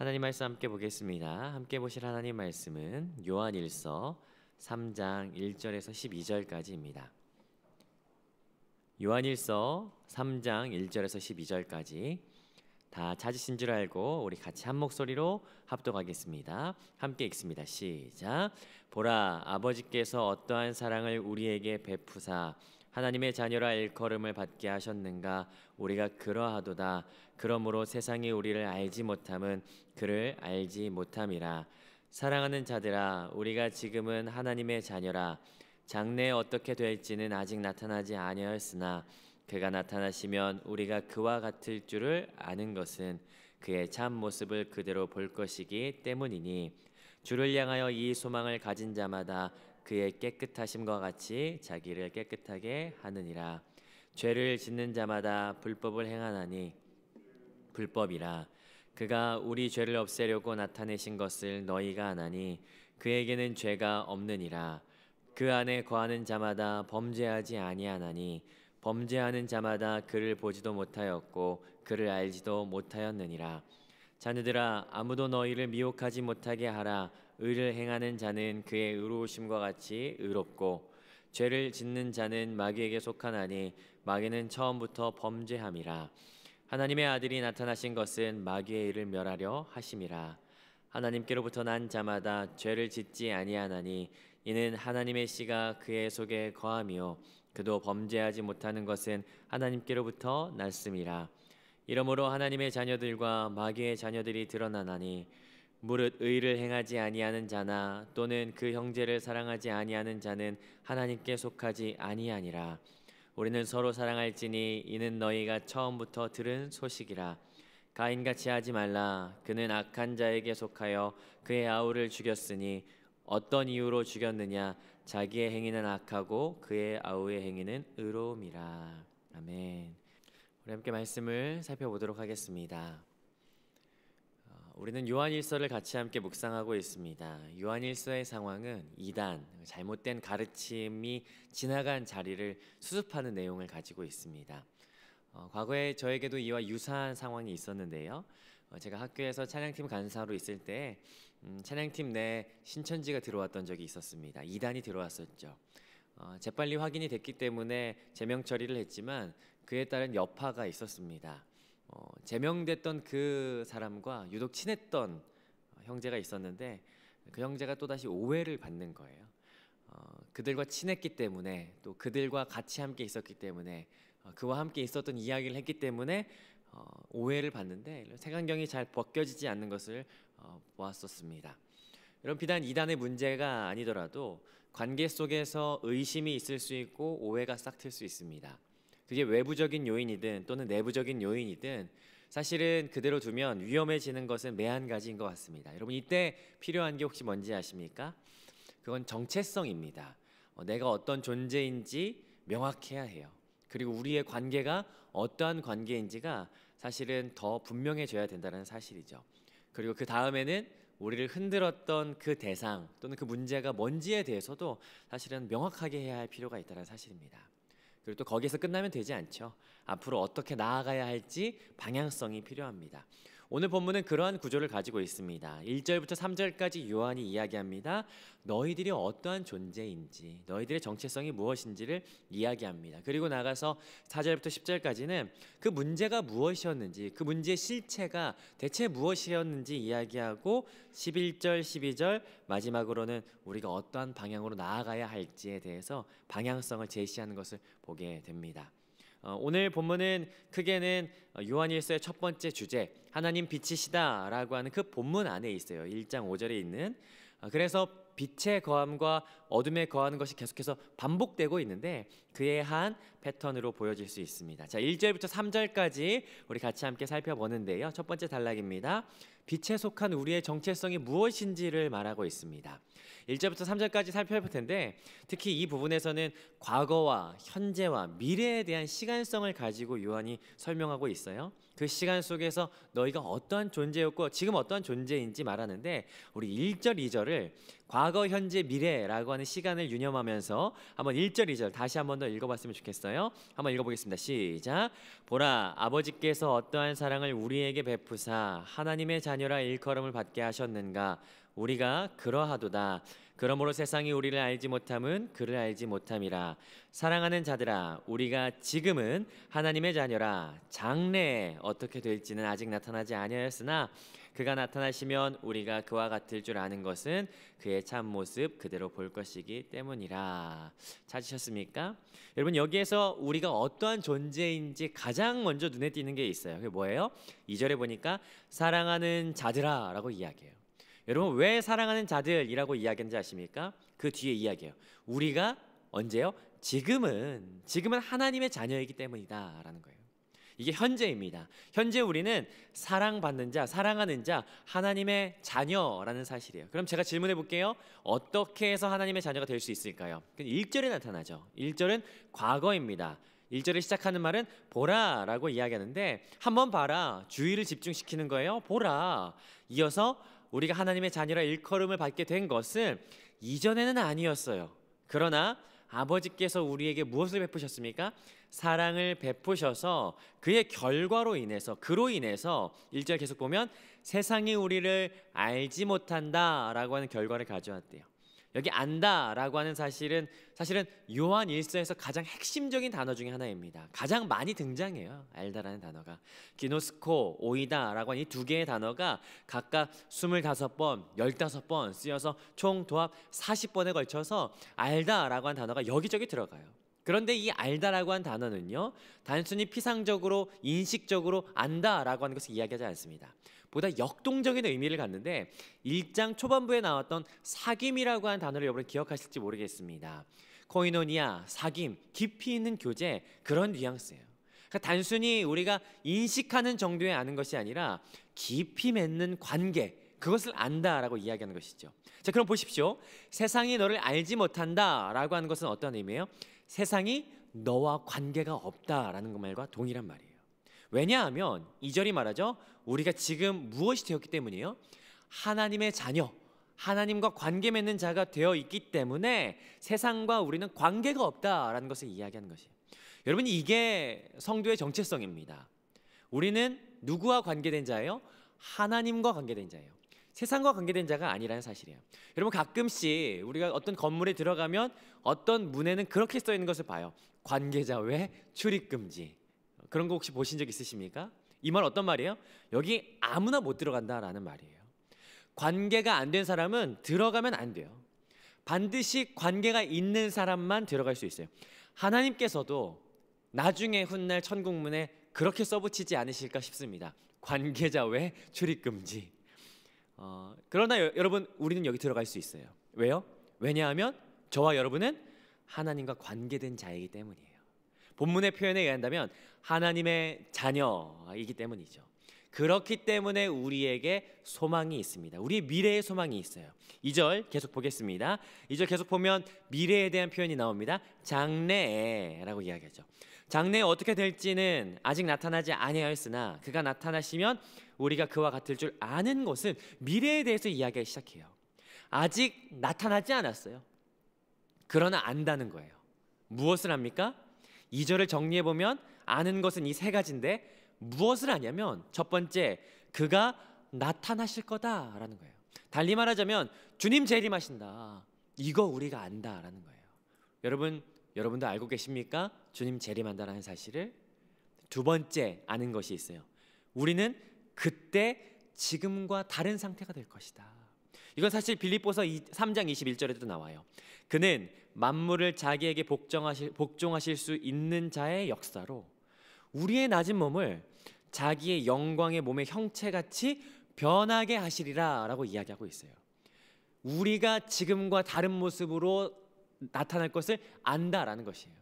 하나님 말씀 함께 보겠습니다. 함께 보실 하나님 말씀은 요한일서 3장 1절에서 12절까지입니다. 요한일서 3장 1절에서 12절까지 다 찾으신 줄 알고 우리 같이 한 목소리로 합독하겠습니다. 함께 읽습니다. 시작. 보라, 아버지께서 어떠한 사랑을 우리에게 베푸사 하나님의 자녀라 일컬음을 받게 하셨는가. 우리가 그러하도다. 그러므로 세상이 우리를 알지 못함은 그를 알지 못함이라. 사랑하는 자들아, 우리가 지금은 하나님의 자녀라. 장래에 어떻게 될지는 아직 나타나지 아니하였으나 그가 나타나시면 우리가 그와 같을 줄을 아는 것은 그의 참 모습을 그대로 볼 것이기 때문이니, 주를 향하여 이 소망을 가진 자마다 그의 깨끗하심과 같이 자기를 깨끗하게 하느니라. 죄를 짓는 자마다 불법을 행하나니 불법이라. 그가 우리 죄를 없애려고 나타내신 것을 너희가 아나니 그에게는 죄가 없느니라. 그 안에 거하는 자마다 범죄하지 아니하나니 범죄하는 자마다 그를 보지도 못하였고 그를 알지도 못하였느니라. 자녀들아, 아무도 너희를 미혹하지 못하게 하라. 의를 행하는 자는 그의 의로우심과 같이 의롭고 죄를 짓는 자는 마귀에게 속하나니 마귀는 처음부터 범죄함이라. 하나님의 아들이 나타나신 것은 마귀의 일을 멸하려 하심이라. 하나님께로부터 난 자마다 죄를 짓지 아니하나니 이는 하나님의 씨가 그의 속에 거함이요 그도 범죄하지 못하는 것은 하나님께로부터 났음이라. 이러므로 하나님의 자녀들과 마귀의 자녀들이 드러나나니, 무릇 의를 행하지 아니하는 자나 또는 그 형제를 사랑하지 아니하는 자는 하나님께 속하지 아니하니라. 우리는 서로 사랑할지니 이는 너희가 처음부터 들은 소식이라. 가인같이 하지 말라. 그는 악한 자에게 속하여 그의 아우를 죽였으니 어떤 이유로 죽였느냐? 자기의 행위는 악하고 그의 아우의 행위는 의로움이라. 아멘. 우리 함께 말씀을 살펴보도록 하겠습니다. 우리는 요한일서를 같이 함께 묵상하고 있습니다. 요한일서의 상황은 이단, 잘못된 가르침이 지나간 자리를 수습하는 내용을 가지고 있습니다. 과거에 저에게도 이와 유사한 상황이 있었는데요. 제가 학교에서 찬양팀 간사로 있을 때 찬양팀 내 신천지가 들어왔던 적이 있었습니다. 이단이 들어왔었죠. 재빨리 확인이 됐기 때문에 제명 처리를 했지만 그에 따른 여파가 있었습니다. 제명됐던 그 사람과 유독 친했던 형제가 있었는데 그 형제가 또다시 오해를 받는 거예요. 그들과 친했기 때문에, 또 그들과 같이 함께 있었기 때문에, 그와 함께 있었던 이야기를 했기 때문에 오해를 받는데 색안경이 잘 벗겨지지 않는 것을 보았었습니다. 여러분, 비단 이단의 문제가 아니더라도 관계 속에서 의심이 있을 수 있고 오해가 싹틀 수 있습니다. 그게 외부적인 요인이든 또는 내부적인 요인이든 사실은 그대로 두면 위험해지는 것은 매한가지인 것 같습니다. 여러분, 이때 필요한 게 혹시 뭔지 아십니까? 그건 정체성입니다. 내가 어떤 존재인지 명확해야 해요. 그리고 우리의 관계가 어떠한 관계인지가 사실은 더 분명해져야 된다는 사실이죠. 그리고 그 다음에는 우리를 흔들었던 그 대상 또는 그 문제가 뭔지에 대해서도 사실은 명확하게 해야 할 필요가 있다는 사실입니다. 그리고 또 거기서 끝나면 되지 않죠. 앞으로 어떻게 나아가야 할지 방향성이 필요합니다. 오늘 본문은 그러한 구조를 가지고 있습니다. 1절부터 3절까지 요한이 이야기합니다. 너희들이 어떠한 존재인지, 너희들의 정체성이 무엇인지를 이야기합니다. 그리고 나가서 4절부터 10절까지는 그 문제가 무엇이었는지, 그 문제의 실체가 대체 무엇이었는지 이야기하고 11절, 12절 마지막으로는 우리가 어떠한 방향으로 나아가야 할지에 대해서 방향성을 제시하는 것을 보게 됩니다. 오늘 본문은 크게는 요한일서의 첫 번째 주제, 하나님 빛이시다 라고 하는 그 본문 안에 있어요. 1장 5절에 있는. 그래서 빛의 거함과 어둠에 거하는 것이 계속해서 반복되고 있는데 그의 한 패턴으로 보여질 수 있습니다. 자, 1절부터 3절까지 우리 같이 함께 살펴보는데요. 첫 번째 단락입니다. 빛에 속한 우리의 정체성이 무엇인지를 말하고 있습니다. 1절부터 3절까지 살펴볼 텐데 특히 이 부분에서는 과거와 현재와 미래에 대한 시간성을 가지고 요한이 설명하고 있어요. 그 시간 속에서 너희가 어떠한 존재였고 지금 어떠한 존재인지 말하는데 우리 1절, 2절을 과거, 현재, 미래라고 하는 시간을 유념하면서 한번 1절, 2절 다시 한번 더 읽어봤으면 좋겠어요. 한번 읽어보겠습니다. 시작. 보라, 아버지께서 어떠한 사랑을 우리에게 베푸사 하나님의 자녀라 일컬음을 받게 하셨는가. 우리가 그러하도다. 그러므로 세상이 우리를 알지 못함은 그를 알지 못함이라. 사랑하는 자들아, 우리가 지금은 하나님의 자녀라. 장래에 어떻게 될지는 아직 나타나지 아니하였으나 그가 나타나시면 우리가 그와 같을 줄 아는 것은 그의 참 모습 그대로 볼 것이기 때문이라. 찾으셨습니까? 여러분, 여기에서 우리가 어떠한 존재인지 가장 먼저 눈에 띄는 게 있어요. 그게 뭐예요? 2절에 보니까 사랑하는 자들아 라고 이야기해요. 여러분, 왜 사랑하는 자들이라고 이야기하는지 아십니까? 그 뒤에 이야기해요. 우리가 언제요? 지금은 하나님의 자녀이기 때문이다 라는 거예요. 이게 현재입니다. 현재 우리는 사랑받는 자, 사랑하는 자, 하나님의 자녀라는 사실이에요. 그럼 제가 질문해 볼게요. 어떻게 해서 하나님의 자녀가 될 수 있을까요? 1절에 나타나죠. 1절은 과거입니다. 1절을 시작하는 말은 보라 라고 이야기하는데, 한번 봐라, 주의를 집중시키는 거예요. 보라. 이어서 우리가 하나님의 자녀라 일컬음을 받게 된 것은 이전에는 아니었어요. 그러나 아버지께서 우리에게 무엇을 베푸셨습니까? 사랑을 베푸셔서 그의 결과로 인해서, 그로 인해서 1절 계속 보면 세상이 우리를 알지 못한다라고 하는 결과를 가져왔대요. 여기 안다라고 하는 사실은 요한 1서에서 가장 핵심적인 단어 중에 하나입니다. 가장 많이 등장해요. 알다라는 단어가. 기노스코, 오이다라고 하는 이 두 개의 단어가 각각 25번, 15번 쓰여서 총 도합 40번에 걸쳐서 알다라고 하는 단어가 여기저기 들어가요. 그런데 이 알다라고 하는 단어는요, 단순히 피상적으로 인식적으로 안다라고 하는 것을 이야기하지 않습니다. 보다 역동적인 의미를 갖는데 1장 초반부에 나왔던 사귐이라고 하는 단어를 여러분 기억하실지 모르겠습니다. 코이노니아, 사귐, 깊이 있는 교제, 그런 뉘앙스예요. 그러니까 단순히 우리가 인식하는 정도의 아는 것이 아니라 깊이 맺는 관계, 그것을 안다라고 이야기하는 것이죠. 자, 그럼 보십시오. 세상이 너를 알지 못한다라고 하는 것은 어떤 의미예요? 세상이 너와 관계가 없다라는 말과 동일한 말이에요. 왜냐하면 2절이 말하죠. 우리가 지금 무엇이 되었기 때문이에요? 하나님의 자녀, 하나님과 관계 맺는 자가 되어 있기 때문에 세상과 우리는 관계가 없다라는 것을 이야기하는 것이에요. 여러분, 이게 성도의 정체성입니다. 우리는 누구와 관계된 자예요? 하나님과 관계된 자예요. 세상과 관계된 자가 아니라는 사실이에요. 여러분, 가끔씩 우리가 어떤 건물에 들어가면 어떤 문에는 그렇게 써 있는 것을 봐요. 관계자 외 출입 금지. 그런 거 혹시 보신 적 있으십니까? 이 말 어떤 말이에요? 여기 아무나 못 들어간다라는 말이에요. 관계가 안 된 사람은 들어가면 안 돼요. 반드시 관계가 있는 사람만 들어갈 수 있어요. 하나님께서도 나중에 훗날 천국문에 그렇게 써붙이지 않으실까 싶습니다. 관계자 외 출입 금지. 그러나 여러분, 우리는 여기 들어갈 수 있어요. 왜요? 왜냐하면 저와 여러분은 하나님과 관계된 자이기 때문이에요. 본문의 표현에 의한다면 하나님의 자녀이기 때문이죠. 그렇기 때문에 우리에게 소망이 있습니다. 우리의 미래의 소망이 있어요. 2절 계속 보겠습니다. 2절 계속 보면 미래에 대한 표현이 나옵니다. 장래에라고 이야기하죠. 장래에 어떻게 될지는 아직 나타나지 아니하였으나 그가 나타나시면 우리가 그와 같을 줄 아는 것은, 미래에 대해서 이야기하기 시작해요. 아직 나타나지 않았어요. 그러나 안다는 거예요. 무엇을 압니까? 2절을 정리해 보면 아는 것은 이 세 가지인데, 무엇을 아냐면 첫 번째, 그가 나타나실 거다라는 거예요. 달리 말하자면 주님 재림하신다. 이거 우리가 안다라는 거예요. 여러분도 알고 계십니까? 주님 재림한다라는 사실을. 두 번째 아는 것이 있어요. 우리는 그때 지금과 다른 상태가 될 것이다. 이건 사실 빌립보서 3장 21절에도 나와요. 그는 만물을 자기에게 복종하실 수 있는 자의 역사로 우리의 낮은 몸을 자기의 영광의 몸의 형체같이 변하게 하시리라 라고 이야기하고 있어요. 우리가 지금과 다른 모습으로 나타날 것을 안다라는 것이에요.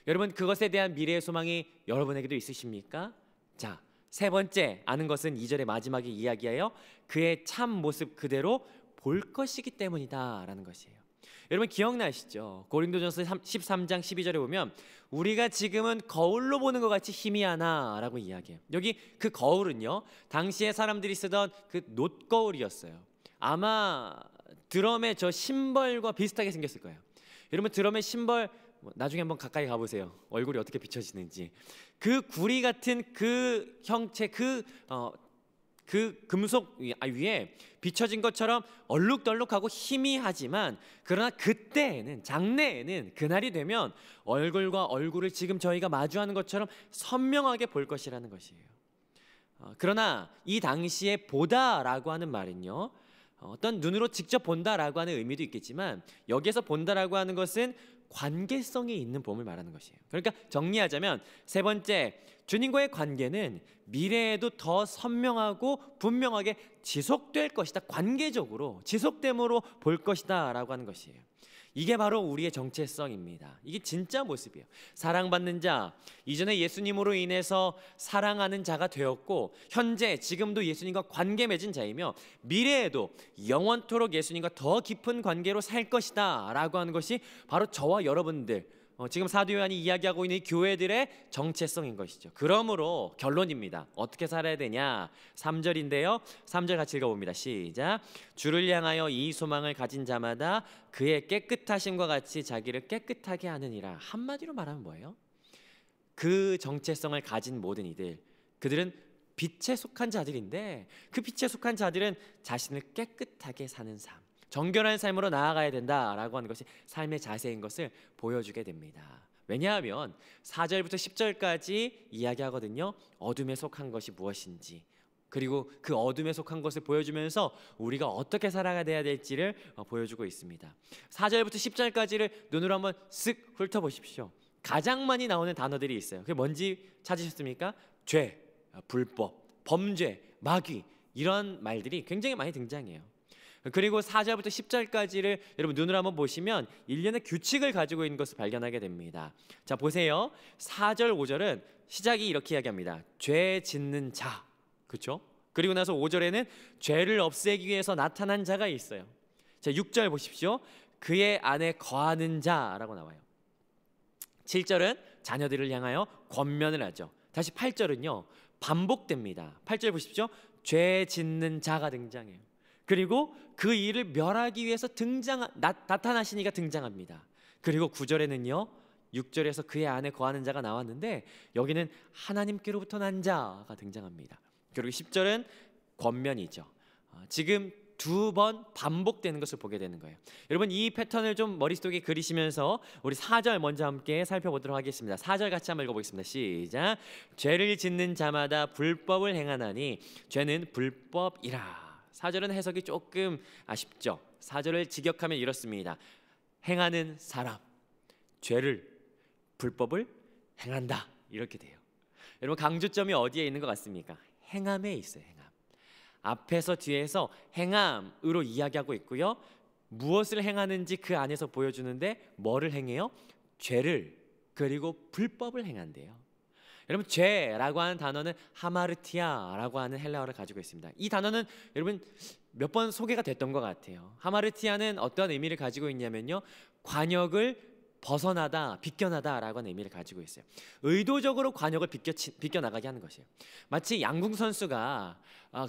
여러분, 그것에 대한 미래의 소망이 여러분에게도 있으십니까? 자, 세 번째 아는 것은 2절의 마지막에 이야기하여 그의 참 모습 그대로 볼 것이기 때문이다 라는 것이에요. 여러분, 기억나시죠? 고린도전서 13장 12절에 보면 우리가 지금은 거울로 보는 것 같이 희미하나 라고 이야기해요. 여기 그 거울은요, 당시에 사람들이 쓰던 그 놋거울이었어요. 아마 드럼의 저 심벌과 비슷하게 생겼을 거예요. 여러분 드럼의 심벌 나중에 한번 가까이 가보세요. 얼굴이 어떻게 비춰지는지. 그 구리 같은 그 형체, 그 금속 위에 비춰진 것처럼 얼룩덜룩하고 희미하지만, 그러나 그때에는, 장래에는, 그날이 되면 얼굴과 얼굴을 지금 저희가 마주하는 것처럼 선명하게 볼 것이라는 것이에요. 그러나 이 당시에 보다라고 하는 말은요, 어떤 눈으로 직접 본다라고 하는 의미도 있겠지만, 여기에서 본다라고 하는 것은 관계성이 있는 봄을 말하는 것이에요. 그러니까 정리하자면 세 번째, 주님과의 관계는 미래에도 더 선명하고 분명하게 지속될 것이다. 관계적으로 지속됨으로 볼 것이다 라고 하는 것이에요. 이게 바로 우리의 정체성입니다. 이게 진짜 모습이에요. 사랑받는 자, 이전에 예수님으로 인해서 사랑하는 자가 되었고, 현재 지금도 예수님과 관계 맺은 자이며, 미래에도 영원토록 예수님과 더 깊은 관계로 살 것이다 라고 하는 것이 바로 저와 여러분들, 지금 사도 요한이 이야기하고 있는 이 교회들의 정체성인 것이죠. 그러므로 결론입니다. 어떻게 살아야 되냐? 3절인데요. 3절 같이 읽어봅니다. 시작. 주를 향하여 이 소망을 가진 자마다 그의 깨끗하심과 같이 자기를 깨끗하게 하느니라. 한마디로 말하면 뭐예요? 그 정체성을 가진 모든 이들, 그들은 빛에 속한 자들인데, 그 빛에 속한 자들은 자신을 깨끗하게 사는 삶, 정결한 삶으로 나아가야 된다라고 하는 것이 삶의 자세인 것을 보여주게 됩니다. 왜냐하면 4절부터 10절까지 이야기하거든요. 어둠에 속한 것이 무엇인지, 그리고 그 어둠에 속한 것을 보여주면서 우리가 어떻게 살아가야 될지를 보여주고 있습니다. 4절부터 10절까지를 눈으로 한번 쓱 훑어보십시오. 가장 많이 나오는 단어들이 있어요. 그게 뭔지 찾으셨습니까? 죄, 불법, 범죄, 마귀, 이런 말들이 굉장히 많이 등장해요. 그리고 4절부터 10절까지를 여러분 눈으로 한번 보시면 일련의 규칙을 가지고 있는 것을 발견하게 됩니다. 자, 보세요. 4절 5절은 시작이 이렇게 이야기합니다. 죄 짓는 자, 그렇죠? 그리고 나서 5절에는 죄를 없애기 위해서 나타난 자가 있어요. 자, 6절 보십시오. 그의 안에 거하는 자라고 나와요. 7절은 자녀들을 향하여 권면을 하죠. 다시 8절은요 반복됩니다. 8절 보십시오. 죄 짓는 자가 등장해요. 그리고 그 일을 멸하기 위해서 나타나시니가 등장합니다. 그리고 9절에는요 6절에서 그의 안에 거하는 자가 나왔는데, 여기는 하나님께로부터 난 자가 등장합니다. 그리고 10절은 권면이죠. 지금 두 번 반복되는 것을 보게 되는 거예요. 여러분 이 패턴을 좀 머릿속에 그리시면서 우리 4절 먼저 함께 살펴보도록 하겠습니다. 4절 같이 한번 읽어보겠습니다. 시작. 죄를 짓는 자마다 불법을 행하나니 죄는 불법이라. 4절은 해석이 조금 아쉽죠. 4절을 직역하면 이렇습니다. 행하는 사람, 죄를, 불법을 행한다, 이렇게 돼요. 여러분 강조점이 어디에 있는 것 같습니까? 행함에 있어요. 행함. 앞에서 뒤에서 행함으로 이야기하고 있고요. 무엇을 행하는지 그 안에서 보여주는데 뭐를 행해요? 죄를, 그리고 불법을 행한대요. 여러분 죄라고 하는 단어는 하마르티아라고 하는 헬라어를 가지고 있습니다. 이 단어는 여러분 몇 번 소개가 됐던 것 같아요. 하마르티아는 어떤 의미를 가지고 있냐면요, 관역을 벗어나다, 비껴나다라고 하는 의미를 가지고 있어요. 의도적으로 관역을 비껴나가게 하는 것이에요. 마치 양궁 선수가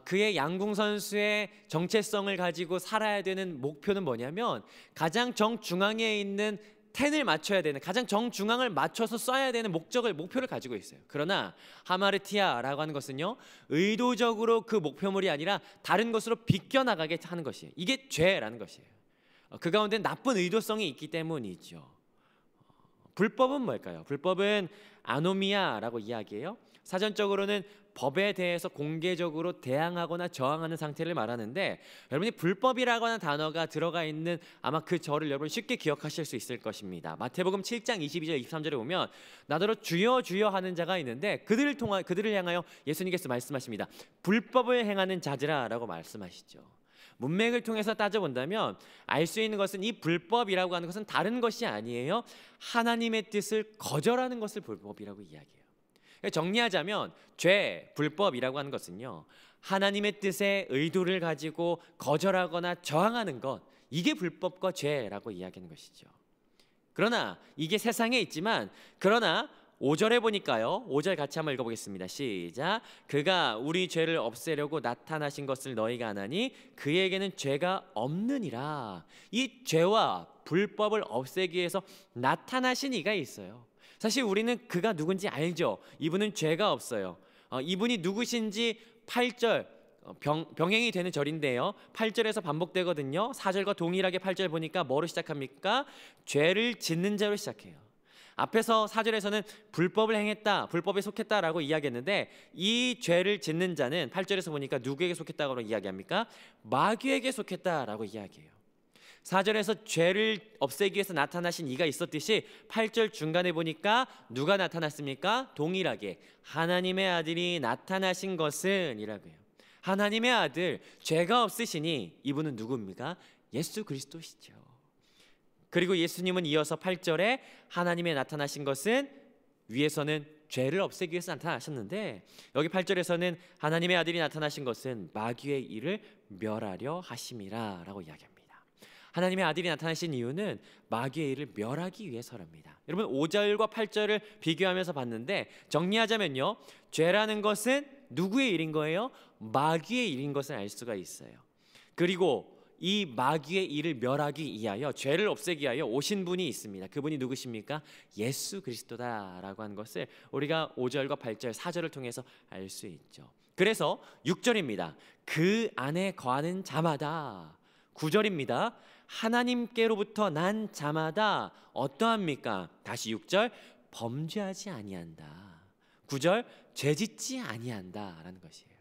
그의 양궁 선수의 정체성을 가지고 살아야 되는 목표는 뭐냐면, 가장 정중앙에 있는 텐을 맞춰야 되는, 가장 정중앙을 맞춰서 쏴야 되는 목표를 가지고 있어요. 그러나 하마르티아라고 하는 것은요 의도적으로 그 목표물이 아니라 다른 것으로 비껴나가게 하는 것이에요. 이게 죄라는 것이에요. 그 가운데 나쁜 의도성이 있기 때문이죠. 불법은 뭘까요? 불법은 아노미아라고 이야기해요. 사전적으로는 법에 대해서 공개적으로 대항하거나 저항하는 상태를 말하는데, 여러분이 불법이라고 하는 단어가 들어가 있는 아마 그 절을 여러분 쉽게 기억하실 수 있을 것입니다. 마태복음 7장 22절 23절에 보면 나더러 주여 주여 하는 자가 있는데 그들을 향하여 예수님께서 말씀하십니다. 불법을 행하는 자들아 라고 말씀하시죠. 문맥을 통해서 따져본다면 알 수 있는 것은 이 불법이라고 하는 것은 다른 것이 아니에요. 하나님의 뜻을 거절하는 것을 불법이라고 이야기해요. 정리하자면 죄, 불법이라고 하는 것은요 하나님의 뜻의 의도를 가지고 거절하거나 저항하는 것, 이게 불법과 죄라고 이야기하는 것이죠. 그러나 이게 세상에 있지만, 그러나 5절에 보니까요. 5절 같이 한번 읽어보겠습니다. 시작. 그가 우리 죄를 없애려고 나타나신 것을 너희가 아나니 그에게는 죄가 없느니라. 이 죄와 불법을 없애기 위해서 나타나신 이가 있어요. 사실 우리는 그가 누군지 알죠. 이분은 죄가 없어요. 이분이 누구신지 8절 병행이 되는 절인데요. 8절에서 반복되거든요. 4절과 동일하게 8절 보니까 뭐로 시작합니까? 죄를 짓는 자로 시작해요. 앞에서 4절에서는 불법을 행했다, 불법에 속했다라고 이야기했는데 이 죄를 짓는 자는 8절에서 보니까 누구에게 속했다고 이야기합니까? 마귀에게 속했다라고 이야기해요. 4절에서 죄를 없애기 위해서 나타나신 이가 있었듯이 8절 중간에 보니까 누가 나타났습니까? 동일하게 하나님의 아들이 나타나신 것은 이라고 해요. 하나님의 아들, 죄가 없으시니 이분은 누굽니까? 예수 그리스도시죠. 그리고 예수님은 이어서 8절에 하나님의 나타나신 것은 위에서는 죄를 없애기 위해서 나타나셨는데 여기 8절에서는 하나님의 아들이 나타나신 것은 마귀의 일을 멸하려 하심이라 라고 이야기합니다. 하나님의 아들이 나타나신 이유는 마귀의 일을 멸하기 위해서랍니다. 여러분 5절과 8절을 비교하면서 봤는데 정리하자면요, 죄라는 것은 누구의 일인 거예요? 마귀의 일인 것을 알 수가 있어요. 그리고 이 마귀의 일을 멸하기 위하여, 죄를 없애기 위하여 오신 분이 있습니다. 그분이 누구십니까? 예수 그리스도다라고 하는 것을 우리가 5절과 8절, 4절을 통해서 알 수 있죠. 그래서 6절입니다. 그 안에 거하는 자마다. 9절입니다. 하나님께로부터 난 자마다 어떠합니까? 다시 6절, 범죄하지 아니한다. 9절, 죄짓지 아니한다라는 것이에요.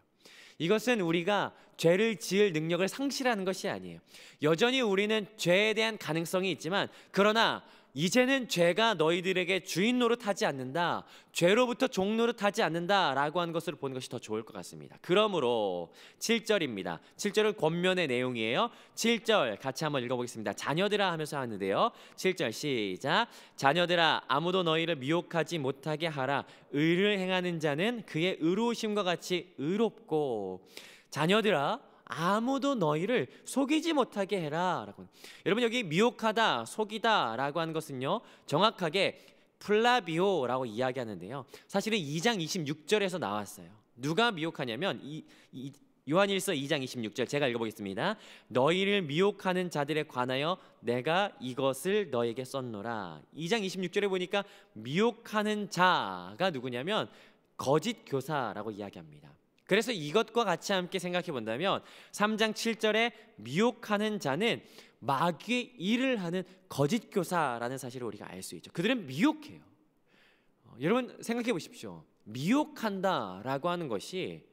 이것은 우리가 죄를 지을 능력을 상실하는 것이 아니에요. 여전히 우리는 죄에 대한 가능성이 있지만, 그러나 이제는 죄가 너희들에게 주인 노릇하지 않는다, 죄로부터 종 노릇하지 않는다라고 하는 것을 보는 것이 더 좋을 것 같습니다. 그러므로 7절입니다. 7절은 권면의 내용이에요. 7절 같이 한번 읽어보겠습니다. 자녀들아 하면서 하는데요. 7절 시작. 자녀들아 아무도 너희를 미혹하지 못하게 하라. 의를 행하는 자는 그의 의로우심과 같이 의롭고. 자녀들아 아무도 너희를 속이지 못하게 해라 라고. 여러분 여기 미혹하다, 속이다 라고 하는 것은요, 정확하게 플라비오라고 이야기하는데요, 사실은 2장 26절에서 나왔어요. 누가 미혹하냐면 요한일서 2장 26절 제가 읽어보겠습니다. 너희를 미혹하는 자들에 관하여 내가 이것을 너에게 썼노라. 2장 26절에 보니까 미혹하는 자가 누구냐면 거짓 교사라고 이야기합니다. 그래서 이것과 같이 함께 생각해 본다면 3장 7절에 미혹하는 자는 마귀의 일을 하는 거짓 교사라는 사실을 우리가 알 수 있죠. 그들은 미혹해요. 여러분 생각해 보십시오. 미혹한다라고 하는 것이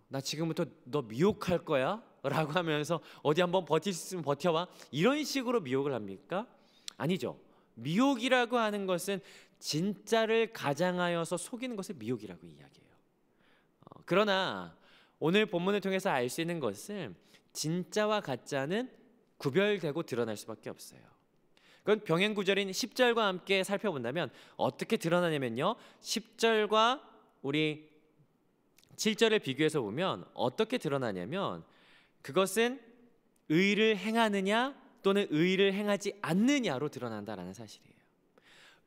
나 지금부터 너 미혹할 거야 라고 하면서 어디 한번 버틸 수 있으면 버텨봐, 이런 식으로 미혹을 합니까? 아니죠. 미혹이라고 하는 것은 진짜를 가장하여서 속이는 것을 미혹이라고 이야기해요. 그러나 오늘 본문을 통해서 알 수 있는 것은 진짜와 가짜는 구별되고 드러날 수밖에 없어요. 그건 병행 구절인 10절과 함께 살펴본다면 어떻게 드러나냐면요, 10절과 우리 7절을 비교해서 보면 어떻게 드러나냐면 그것은 의를 행하느냐 또는 의를 행하지 않느냐로 드러난다라는 사실이에요.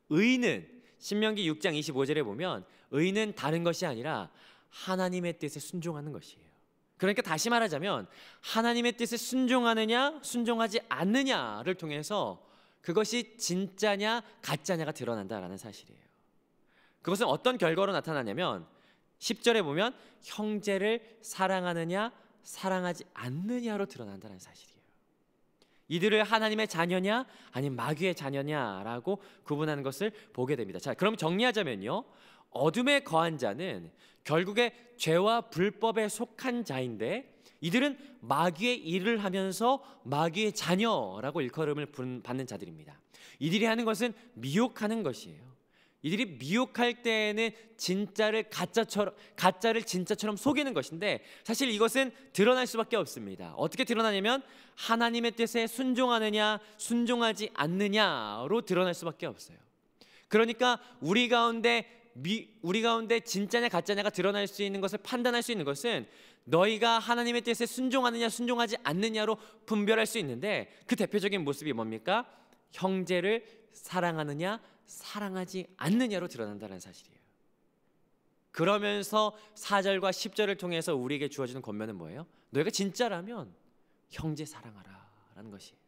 의는 신명기 6장 25절에 보면 의는 다른 것이 아니라 하나님의 뜻에 순종하는 것이에요. 그러니까 다시 말하자면 하나님의 뜻에 순종하느냐 순종하지 않느냐를 통해서 그것이 진짜냐 가짜냐가 드러난다라는 사실이에요. 그것은 어떤 결과로 나타나냐면 10절에 보면 형제를 사랑하느냐 사랑하지 않느냐로 드러난다는 사실이에요. 이들을 하나님의 자녀냐 아니면 마귀의 자녀냐라고 구분하는 것을 보게 됩니다. 자, 그럼 정리하자면요, 어둠에 거한 자는 결국에 죄와 불법에 속한 자인데 이들은 마귀의 일을 하면서 마귀의 자녀라고 일컬음을 받는 자들입니다. 이들이 하는 것은 미혹하는 것이에요. 이들이 미혹할 때에는 가짜를 진짜처럼 속이는 것인데 사실 이것은 드러날 수밖에 없습니다. 어떻게 드러나냐면 하나님의 뜻에 순종하느냐 순종하지 않느냐로 드러날 수밖에 없어요. 그러니까 우리 가운데 진짜냐 가짜냐가 드러날 수 있는 것을 판단할 수 있는 것은 너희가 하나님의 뜻에 순종하느냐 순종하지 않느냐로 분별할 수 있는데 그 대표적인 모습이 뭡니까? 형제를 사랑하느냐 사랑하지 않느냐로 드러난다는 사실이에요. 그러면서 4절과 10절을 통해서 우리에게 주어지는 권면은 뭐예요? 너희가 진짜라면 형제 사랑하라 라는 것이에요.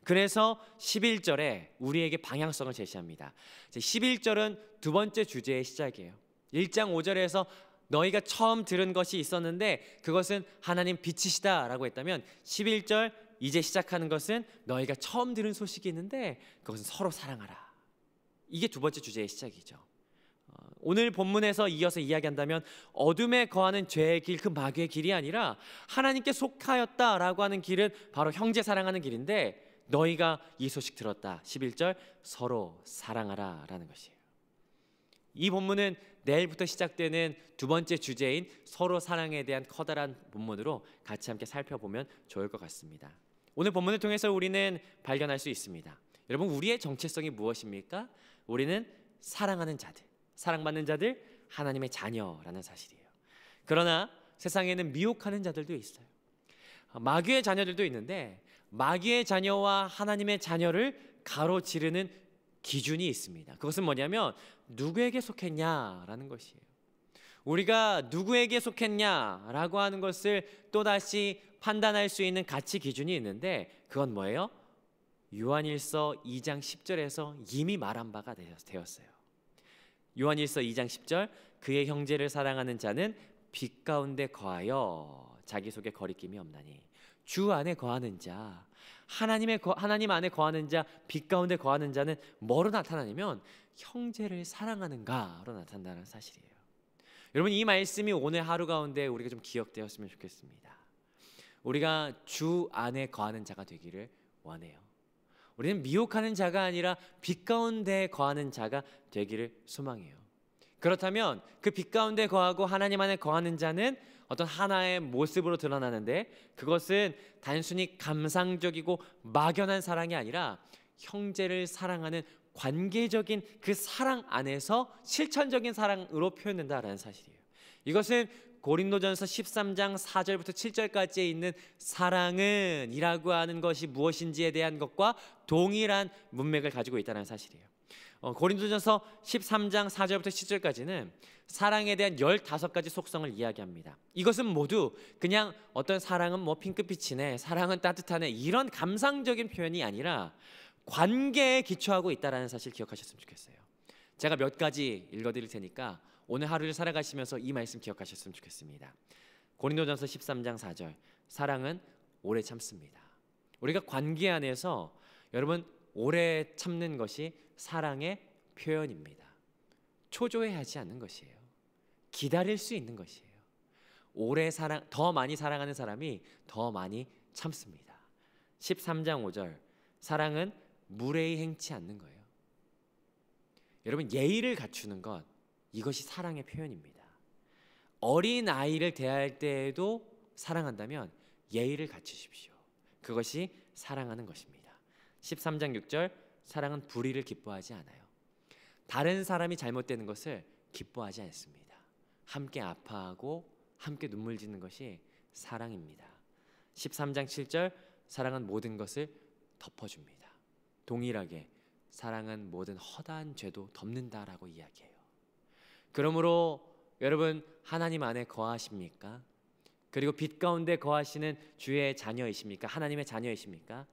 그래서 11절에 우리에게 방향성을 제시합니다. 11절은 두 번째 주제의 시작이에요. 1장 5절에서 너희가 처음 들은 것이 있었는데 그것은 하나님 빛이시다 라고 했다면 11절 이제 시작하는 것은 너희가 처음 들은 소식이 있는데 그것은 서로 사랑하라. 이게 두 번째 주제의 시작이죠. 오늘 본문에서 이어서 이야기한다면 어둠에 거하는 죄의 길, 그 마귀의 길이 아니라 하나님께 속하였다라고 하는 길은 바로 형제 사랑하는 길인데 너희가 이 소식 들었다. 11절 서로 사랑하라 라는 것이에요. 이 본문은 내일부터 시작되는 두 번째 주제인 서로 사랑에 대한 커다란 본문으로 같이 함께 살펴보면 좋을 것 같습니다. 오늘 본문을 통해서 우리는 발견할 수 있습니다. 여러분, 우리의 정체성이 무엇입니까? 우리는 사랑하는 자들, 사랑받는 자들, 하나님의 자녀라는 사실이에요. 그러나 세상에는 미혹하는 자들도 있어요. 마귀의 자녀들도 있는데 마귀의 자녀와 하나님의 자녀를 가로지르는 기준이 있습니다. 그것은 뭐냐면 누구에게 속했냐라는 것이에요. 우리가 누구에게 속했냐라고 하는 것을 또다시 판단할 수 있는 가치 기준이 있는데 그건 뭐예요? 요한일서 2장 10절에서 이미 말한 바가 되었어요. 요한일서 2장 10절 그의 형제를 사랑하는 자는 빛 가운데 거하여 자기 속에 거리낌이 없나니 주 안에 거하는 자, 하나님 안에 거하는 자, 빛 가운데 거하는 자는 뭐로 나타나냐면 형제를 사랑하는가로 나타난다는 사실이에요. 여러분, 이 말씀이 오늘 하루 가운데 우리가 좀 기억되었으면 좋겠습니다. 우리가 주 안에 거하는 자가 되기를 원해요. 우리는 미혹하는 자가 아니라 빛 가운데 거하는 자가 되기를 소망해요. 그렇다면 그 빛 가운데 거하고 하나님 안에 거하는 자는 어떤 하나의 모습으로 드러나는데 그것은 단순히 감상적이고 막연한 사랑이 아니라 형제를 사랑하는 관계적인 그 사랑 안에서 실천적인 사랑으로 표현된다라는 사실이에요. 이것은 고린도전서 13장 4절부터 7절까지에 있는 사랑은 이라고 하는 것이 무엇인지에 대한 것과 동일한 문맥을 가지고 있다는 사실이에요. 고린도전서 13장 4절부터 7절까지는 사랑에 대한 15가지 속성을 이야기합니다. 이것은 모두 그냥 어떤 사랑은 뭐 핑크빛이네, 사랑은 따뜻하네 이런 감상적인 표현이 아니라 관계에 기초하고 있다는 사실 기억하셨으면 좋겠어요. 제가 몇 가지 읽어드릴 테니까 오늘 하루를 살아가시면서 이 말씀 기억하셨으면 좋겠습니다. 고린도전서 13장 4절 사랑은 오래 참습니다. 우리가 관계 안에서 여러분 오래 참는 것이 사랑의 표현입니다. 초조해하지 않는 것이에요. 기다릴 수 있는 것이에요. 더 많이 사랑하는 사람이 더 많이 참습니다. 13장 5절 사랑은 무례히 행치 않는 거예요. 여러분, 예의를 갖추는 것 이것이 사랑의 표현입니다. 어린 아이를 대할 때에도 사랑한다면 예의를 갖추십시오. 그것이 사랑하는 것입니다. 13장 6절 사랑은 불의를 기뻐하지 않아요. 다른 사람이 잘못되는 것을 기뻐하지 않습니다. 함께 아파하고 함께 눈물 짓는 것이 사랑입니다. 13장 7절 사랑은 모든 것을 덮어줍니다. 동일하게 사랑은 모든 허다한 죄도 덮는다라고 이야기해요. 그러므로 여러분 하나님 안에 거하십니까? 그리고 빛 가운데 거하시는 주의 자녀이십니까? 하나님의 자녀이십니까?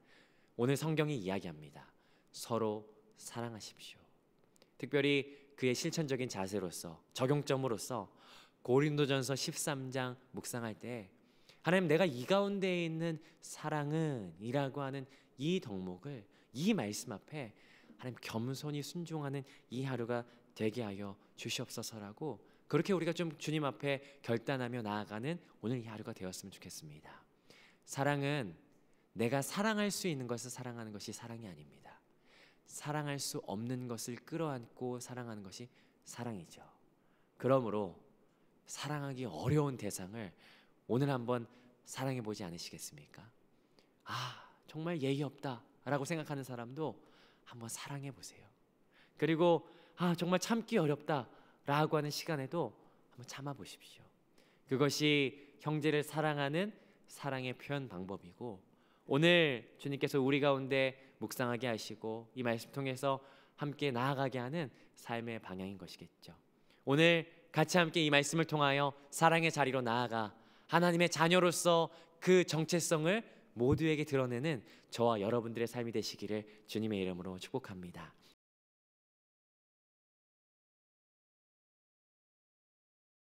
오늘 성경이 이야기합니다. 서로 사랑하십시오. 특별히 그의 실천적인 자세로서 적용점으로서 고린도전서 13장 묵상할 때 하나님 내가 이 가운데 있는 사랑은 이라고 하는 이 덕목을 이 말씀 앞에 하나님 겸손히 순종하는 이 하루가 되게 하여 주시옵소서라고 그렇게 우리가 좀 주님 앞에 결단하며 나아가는 오늘 이 하루가 되었으면 좋겠습니다. 사랑은 내가 사랑할 수 있는 것을 사랑하는 것이 사랑이 아닙니다. 사랑할 수 없는 것을 끌어안고 사랑하는 것이 사랑이죠. 그러므로 사랑하기 어려운 대상을 오늘 한번 사랑해 보지 않으시겠습니까? 정말 예의 없다 라고 생각하는 사람도 한번 사랑해 보세요. 그리고 정말 참기 어렵다 라고 하는 시간에도 한번 참아 보십시오. 그것이 형제를 사랑하는 사랑의 표현 방법이고 오늘 주님께서 우리 가운데 묵상하게 하시고 이 말씀 통해서 함께 나아가게 하는 삶의 방향인 것이겠죠. 오늘 같이 함께 이 말씀을 통하여 사랑의 자리로 나아가 하나님의 자녀로서 그 정체성을 모두에게 드러내는 저와 여러분들의 삶이 되시기를 주님의 이름으로 축복합니다.